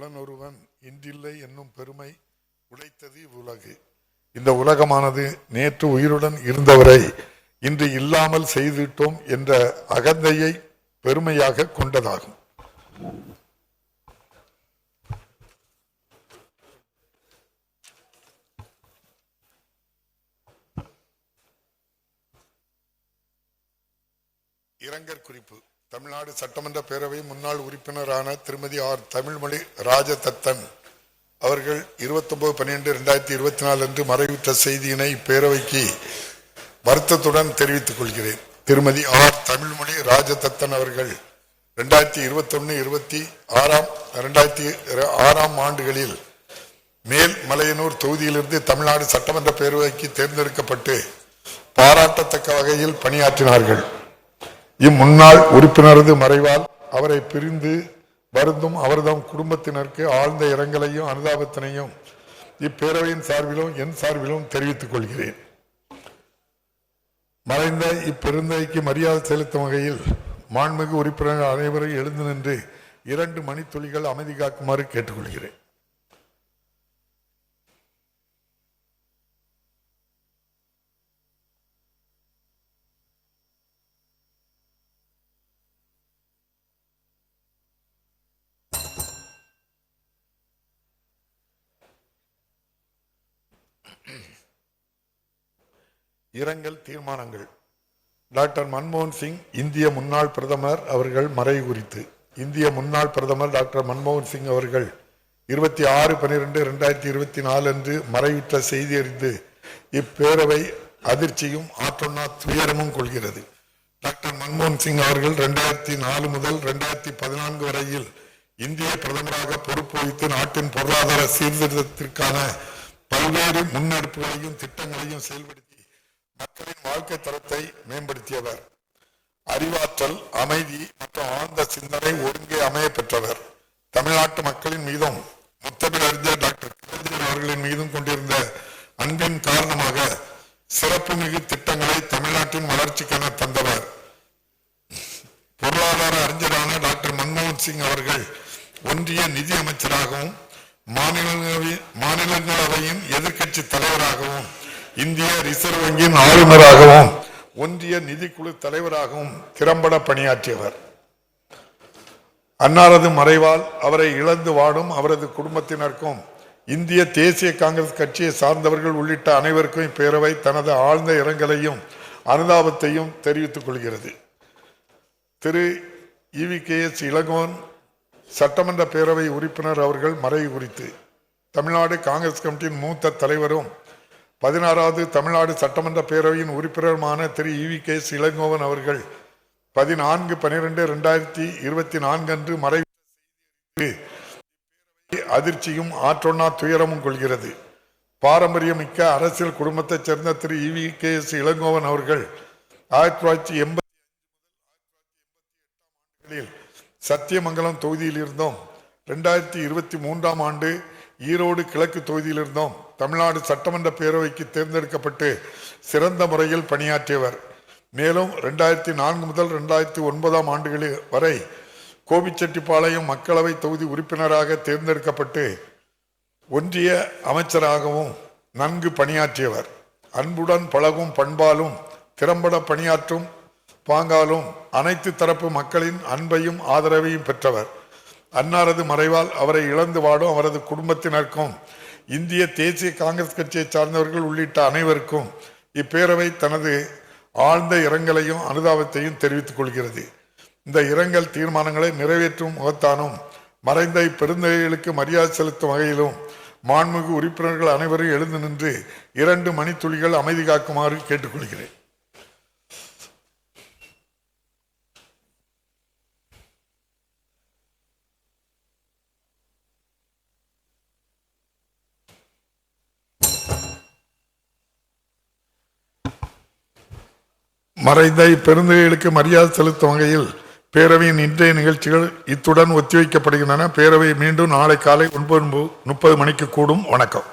உளனொருவன் இன்றில்லை என்னும் பெருமை உடைத்தது இவ்வுலகு. இந்த உலகமானது நேற்று உயிருடன் இருந்தவரை இன்று இல்லாமல் செய்துவிட்டோம் என்ற அகந்தையை பெருமையாக கொண்டதாகும். இரங்கற் குறிப்பு. தமிழ்நாடு சட்டமன்ற பேரவை முன்னாள் உறுப்பினரான திருமதி ஆர் தமிழ்மொழி ராஜதத்தன் அவர்கள் 29/12/2024 அன்று மறைவுற்ற செய்தியினை இப்பேரவைக்கு வருத்தத்துடன் தெரிவித்துக் கொள்கிறேன். திருமதி ஆர் தமிழ்மொழி ராஜதத்தன் அவர்கள் 2021-2026 ஆண்டுகளில் மேல் மலையனூர் தொகுதியிலிருந்து தமிழ்நாடு சட்டமன்ற பேரவைக்கு தேர்ந்தெடுக்கப்பட்டு பாராட்டத்தக்க வகையில் பணியாற்றினார்கள். இம்முன்னாள் உறுப்பினரது மறைவால் அவரை பிரிந்து வருந்தும் அவர்தம் குடும்பத்தினருக்கு ஆழ்ந்த இரங்கலையும் அனுதாபத்தினையும் இப்பேரவையின் சார்பிலும் என் சார்பிலும் தெரிவித்துக் கொள்கிறேன். மறைந்த இப்பெருந்தைக்கு மரியாதை செலுத்தும் வகையில் மாண்புமிகு உறுப்பினர்கள் அனைவரும் எழுந்து நின்று 2 மணித்துளிகள் அமைதி காக்குமாறு கேட்டுக்கொள்கிறேன். இரங்கல் தீர்மானங்கள். டாக்டர் மன்மோகன் சிங் இந்திய முன்னாள் பிரதமர் அவர்கள் மறைவு குறித்து. இந்திய முன்னாள் பிரதமர் டாக்டர் மன்மோகன் சிங் அவர்கள் 26/12/2024 அன்று மறைவுற்ற செய்தி அறிந்து இப்பேரவை அதிர்ச்சியும் ஆற்றொன்னா துயரமும் கொள்கிறது. டாக்டர் மன்மோகன் சிங் அவர்கள் 2004 முதல் 2014 வரையில் இந்திய பிரதமராக பொறுப்பு வகித்து நாட்டின் பொருளாதார சீர்திருத்தத்திற்கான பல்வேறு முன்னெடுப்புகளையும் திட்டங்களையும் செயல்படுத்தி மக்களின் வாழ்க்கை தரத்தை மேம்படுத்தியவர். அறிவாற்றல், அமைதி மற்றும் ஆழ்ந்த சிந்தனை ஒருங்கே அமைய பெற்றவர். தமிழ்நாட்டு மக்களின் மீதும் முத்தமிழறிஞர் டாக்டர் கலைஞர் அவர்களின் மீதும் கொண்டிருந்த அன்பின் காரணமாக சிறப்பு மிகு திட்டங்களை தமிழ்நாட்டின் வளர்ச்சிக்கென தந்தவர். பொருளாதார அறிஞரான டாக்டர் மன்மோகன் சிங் அவர்கள் ஒன்றிய நிதி அமைச்சராகவும் மாநிலங்களவையின் எதிர்க்கட்சி தலைவராகவும் இந்திய ரிசர்வ் வங்கியின் ஆளுநராகவும் ஒன்றிய நிதிக்குழு தலைவராகவும் திறம்பட பணியாற்றியவர். அன்னாரது மறைவால் அவரை இழந்து வாடும் அவரது குடும்பத்தினருக்கும் இந்திய தேசிய காங்கிரஸ் கட்சியை சார்ந்தவர்கள் உள்ளிட்ட அனைவருக்கும் இப்பேரவை தனது ஆழ்ந்த இரங்கலையும் அனுதாபத்தையும் தெரிவித்துக் கொள்கிறது. திரு EVKS இளங்கோவன் சட்டமன்ற பேரவை உறுப்பினர் அவர்கள் மறைவு குறித்து. தமிழ்நாடு காங்கிரஸ் கமிட்டியின் மூத்த தலைவரும் 16வது தமிழ்நாடு சட்டமன்ற பேரவையின் உறுப்பினருமான திரு EVKS இளங்கோவன் அவர்கள் 14/12/2024 அன்று மறைவு அதிர்ச்சியும் ஆற்றொன்னா துயரமும் கொள்கிறது. பாரம்பரியமிக்க அரசியல் குடும்பத்தைச் சேர்ந்த திரு EVKS இளங்கோவன் அவர்கள் 1985 சத்தியமங்கலம் தொகுதியில் இருந்தோம். 2023 ஆண்டு ஈரோடு கிழக்கு தொகுதியிலிருந்தும் தமிழ்நாடு சட்டமன்ற பேரவைக்கு தேர்ந்தெடுக்கப்பட்டு சிறந்த முறையில் பணியாற்றியவர். மேலும் 2004 முதல் 2009 ஆண்டுகளில் வரை கோபிச்செட்டிப்பாளையம் மக்களவை தொகுதி உறுப்பினராக தேர்ந்தெடுக்கப்பட்டு ஒன்றிய அமைச்சராகவும் நன்கு பணியாற்றியவர். அன்புடன் பழகும் பண்பாலும் திறம்பட பணியாற்றும் பாங்காலும் அனைத்து தரப்பு மக்களின் அன்பையும் ஆதரவையும் பெற்றவர். அன்னாரது மறைவால் அவரை இழந்து வாடும் அவரது குடும்பத்தினருக்கும் இந்திய தேசிய காங்கிரஸ் கட்சியை சார்ந்தவர்கள் உள்ளிட்ட அனைவருக்கும் இப்பேரவை தனது ஆழ்ந்த இரங்கலையும் அனுதாபத்தையும் தெரிவித்துக் கொள்கிறது. இந்த இரங்கல் தீர்மானங்களை நிறைவேற்றும் முகத்தானும் மறைந்த இப்பெருந்தகைகளுக்கு மரியாதை செலுத்தும் வகையிலும் மாண்புமிகு உறுப்பினர்கள் அனைவரும் எழுந்து நின்று 2 மணித்துளிகள் அமைதி காக்குமாறு கேட்டுக்கொள்கிறேன். மறைந்த இப்பெருந்தகைகளுக்கு மரியாதை செலுத்தும் வகையில் பேரவையின் இன்றைய நிகழ்ச்சிகள் இத்துடன் ஒத்திவைக்கப்படுகின்றன. பேரவை மீண்டும் நாளை காலை 9:30 மணிக்கு கூடும். வணக்கம்.